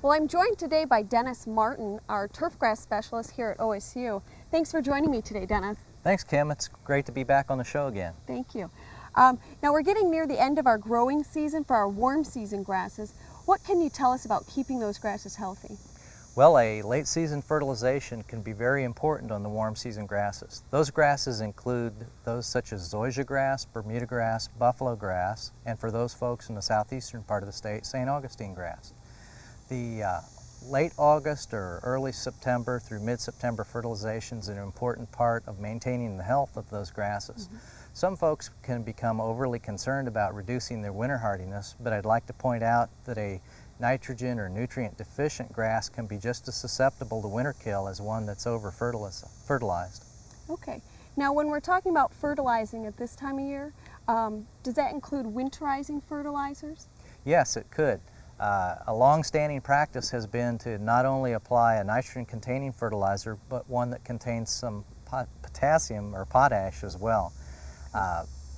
Well, I'm joined today by Dennis Martin, our turfgrass specialist here at OSU. Thanks for joining me today, Dennis. Thanks, Kim. It's great to be back on the show again. Thank you. Now we're getting near the end of our growing season for our warm season grasses. What can you tell us about keeping those grasses healthy? Well, a late season fertilization can be very important on the warm season grasses. Those grasses include those such as zoysia grass, Bermuda grass, buffalo grass, and for those folks in the southeastern part of the state, St. Augustine grass. The late August or early September through mid-September fertilization is an important part of maintaining the health of those grasses. Some folks can become overly concerned about reducing their winter hardiness, but I'd like to point out that a nitrogen or nutrient deficient grass can be just as susceptible to winter kill as one that's over fertilized. Okay. Now when we're talking about fertilizing at this time of year, does that include winterizing fertilizers? Yes, it could. A long-standing practice has been to not only apply a nitrogen-containing fertilizer, but one that contains some potassium or potash as well.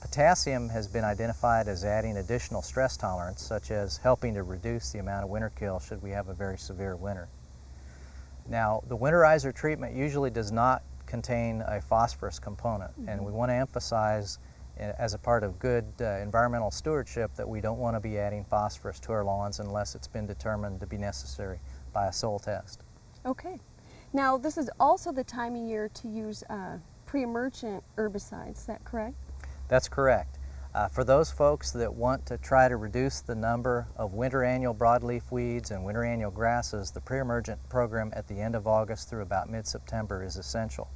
Potassium has been identified as adding additional stress tolerance, such as helping to reduce the amount of winter kill should we have a very severe winter. Now, the winterizer treatment usually does not contain a phosphorus component, and we want to emphasize as a part of good environmental stewardship that we don't want to be adding phosphorus to our lawns unless it's been determined to be necessary by a soil test. Okay. Now this is also the time of year to use pre-emergent herbicides, is that correct? That's correct. For those folks that want to try to reduce the number of winter annual broadleaf weeds and winter annual grasses, the pre-emergent program at the end of August through about mid-September is essential.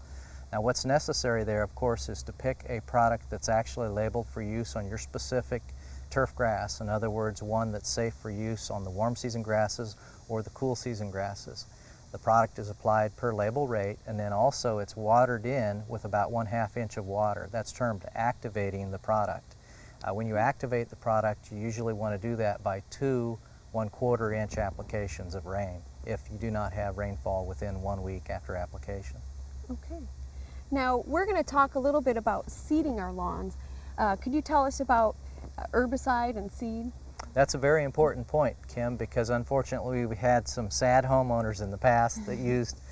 Now what's necessary there, of course, is to pick a product that's actually labeled for use on your specific turf grass. In other words, one that's safe for use on the warm season grasses or the cool season grasses. The product is applied per label rate, and then also it's watered in with about 1/2 inch of water. That's termed activating the product. When you activate the product, you usually want to do that by 2 1/4 inch applications of rain if you do not have rainfall within 1 week after application. Okay. Now we're going to talk a little bit about seeding our lawns. Could you tell us about herbicide and seed? That's a very important point, Kim, because unfortunately we had some sad homeowners in the past that used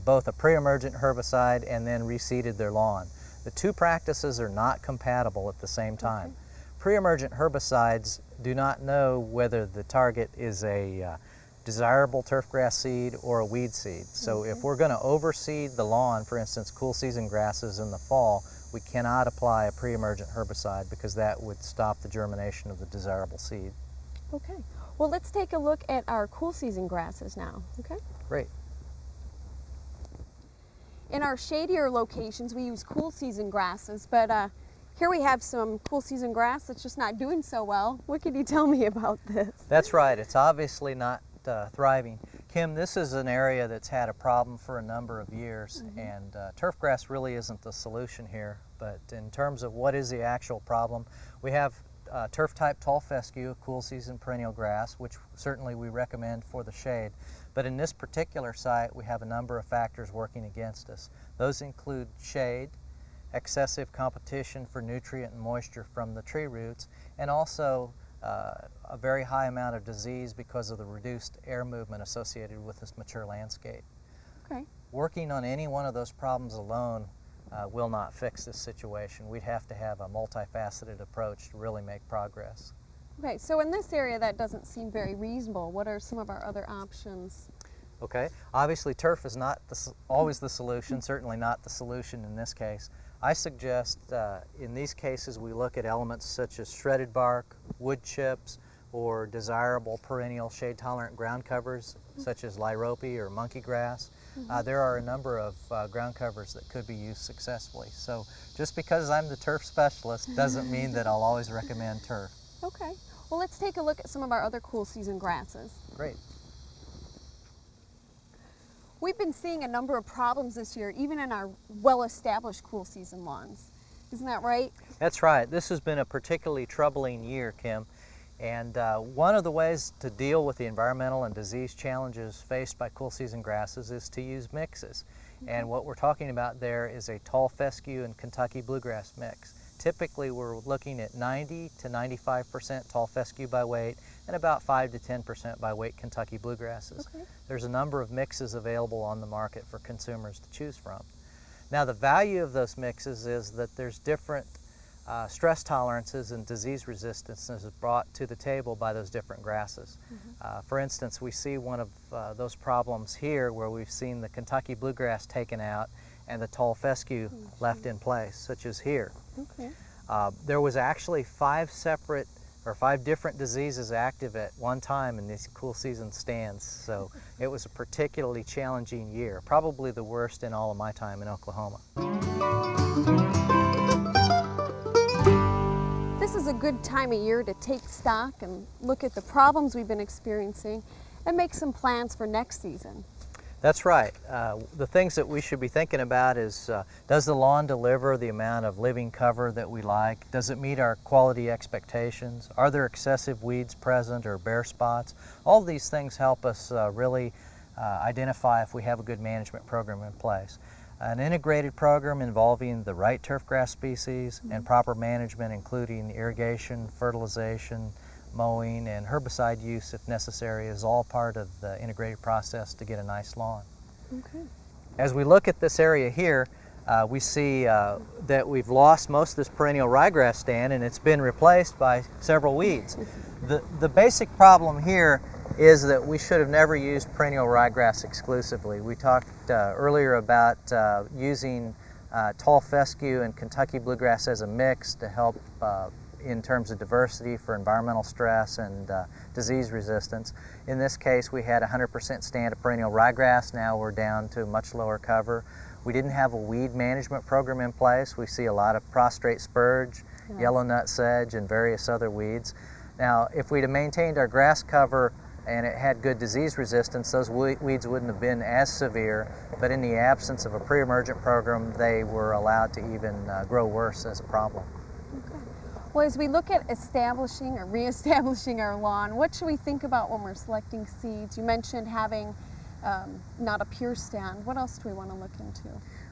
both a pre-emergent herbicide and then reseeded their lawn. The two practices are not compatible at the same time. Okay. Pre-emergent herbicides do not know whether the target is a desirable turfgrass seed or a weed seed. So if we're going to overseed the lawn, for instance, cool season grasses in the fall, we cannot apply a pre-emergent herbicide because that would stop the germination of the desirable seed. Okay. Well, let's take a look at our cool season grasses now. Okay. Great. In our shadier locations, we use cool season grasses, but here we have some cool season grass that's just not doing so well. What can you tell me about this? That's right. It's obviously not thriving. Kim, this is an area that's had a problem for a number of years, and turfgrass really isn't the solution here. But in terms of what is the actual problem, we have turf-type tall fescue, a cool season perennial grass, which certainly we recommend for the shade. But in this particular site, we have a number of factors working against us. Those include shade, excessive competition for nutrient and moisture from the tree roots, and also a very high amount of disease because of the reduced air movement associated with this mature landscape. Okay. Working on any one of those problems alone will not fix this situation. We'd have to have a multifaceted approach to really make progress. Okay, so in this area that doesn't seem very reasonable. What are some of our other options? Okay, obviously turf is not always the solution, certainly not the solution in this case. I suggest in these cases we look at elements such as shredded bark, wood chips, or desirable perennial shade-tolerant ground covers such as lyrope or monkey grass. There are a number of ground covers that could be used successfully. So just because I'm the turf specialist doesn't mean that I'll always recommend turf. Okay, well let's take a look at some of our other cool season grasses. Great. We've been seeing a number of problems this year, even in our well-established cool season lawns. Isn't that right? That's right. This has been a particularly troubling year, Kim. And one of the ways to deal with the environmental and disease challenges faced by cool season grasses is to use mixes. And what we're talking about there is a tall fescue and Kentucky bluegrass mix. Typically we're looking at 90 to 95% tall fescue by weight and about 5 to 10% by weight Kentucky bluegrasses. Okay. There's a number of mixes available on the market for consumers to choose from. Now the value of those mixes is that there's different stress tolerances and disease resistances brought to the table by those different grasses. For instance, we see one of those problems here where we've seen the Kentucky bluegrass taken out and the tall fescue left in place, such as here. Okay. There was actually 5 different diseases active at one time in these cool season stands, so it was a particularly challenging year, probably the worst in all of my time in Oklahoma. This is a good time of year to take stock and look at the problems we've been experiencing and make some plans for next season. That's right. The things that we should be thinking about is, does the lawn deliver the amount of living cover that we like? Does it meet our quality expectations? Are there excessive weeds present or bare spots? All of these things help us really identify if we have a good management program in place. An integrated program involving the right turfgrass species and proper management, including irrigation, fertilization, mowing, and herbicide use if necessary, is all part of the integrated process to get a nice lawn. Okay. As we look at this area here, we see that we've lost most of this perennial ryegrass stand and it's been replaced by several weeds. The basic problem here is that we should have never used perennial ryegrass exclusively. We talked earlier about using tall fescue and Kentucky bluegrass as a mix to help in terms of diversity for environmental stress and disease resistance. In this case, we had 100% stand of perennial ryegrass. Now we're down to much lower cover. We didn't have a weed management program in place. We see a lot of prostrate spurge, yellow nut sedge, and various other weeds. Now, if we'd have maintained our grass cover and it had good disease resistance, those weeds wouldn't have been as severe, but in the absence of a pre-emergent program, they were allowed to even grow worse as a problem. Okay. Well, as we look at establishing or re-establishing our lawn, what should we think about when we're selecting seeds? You mentioned having not a pure stand. What else do we want to look into?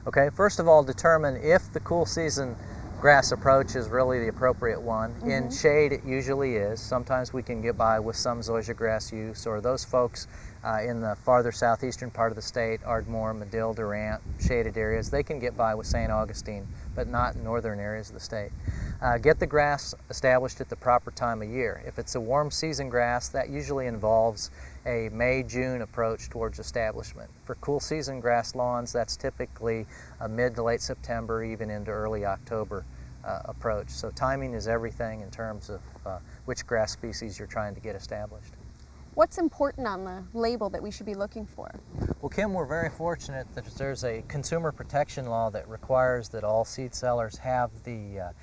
Okay, first of all, determine if the cool season grass approach is really the appropriate one. In shade, it usually is. Sometimes we can get by with some zoysia grass use, or those folks in the farther southeastern part of the state, Ardmore, Medill, Durant, shaded areas, they can get by with St. Augustine, but not in northern areas of the state. Get the grass established at the proper time of year. If it's a warm season grass, that usually involves a May-June approach towards establishment. For cool season grass lawns, that's typically a mid to late September, even into early October approach. So timing is everything in terms of which grass species you're trying to get established. What's important on the label that we should be looking for? Well, Kim, we're very fortunate that there's a consumer protection law that requires that all seed sellers have the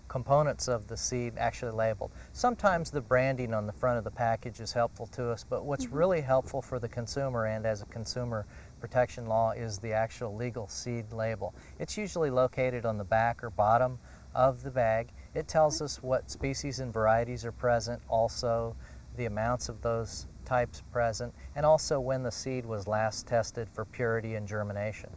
components of the seed actually labeled. Sometimes the branding on the front of the package is helpful to us, but what's really helpful for the consumer and as a consumer protection law is the actual legal seed label. It's usually located on the back or bottom of the bag. It tells us what species and varieties are present, also the amounts of those types present, and also when the seed was last tested for purity and germination.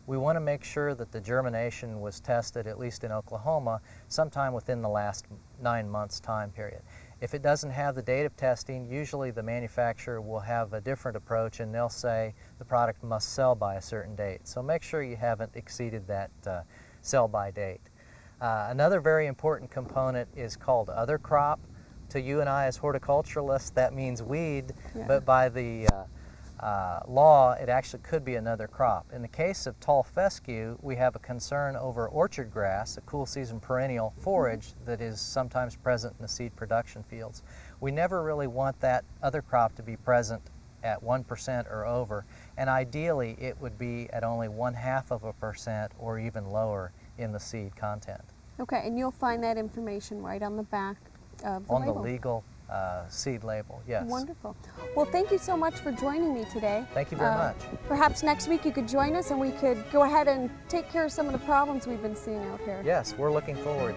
We want to make sure that the germination was tested, at least in Oklahoma, sometime within the last 9 months time period. If it doesn't have the date of testing, usually the manufacturer will have a different approach and they'll say the product must sell by a certain date. So make sure you haven't exceeded that sell by date. Another very important component is called other crop. To you and I as horticulturalists, that means weed, but by the law, it actually could be another crop. In the case of tall fescue, we have a concern over orchard grass, a cool season perennial forage that is sometimes present in the seed production fields. We never really want that other crop to be present at 1% or over, and ideally it would be at only 0.5% or even lower in the seed content. Okay, and you'll find that information right on the back of the on label. The legal seed label, yes. Wonderful. Well, thank you so much for joining me today. Thank you very much. Perhaps next week you could join us and we could go ahead and take care of some of the problems we've been seeing out here. Yes, we're looking forward.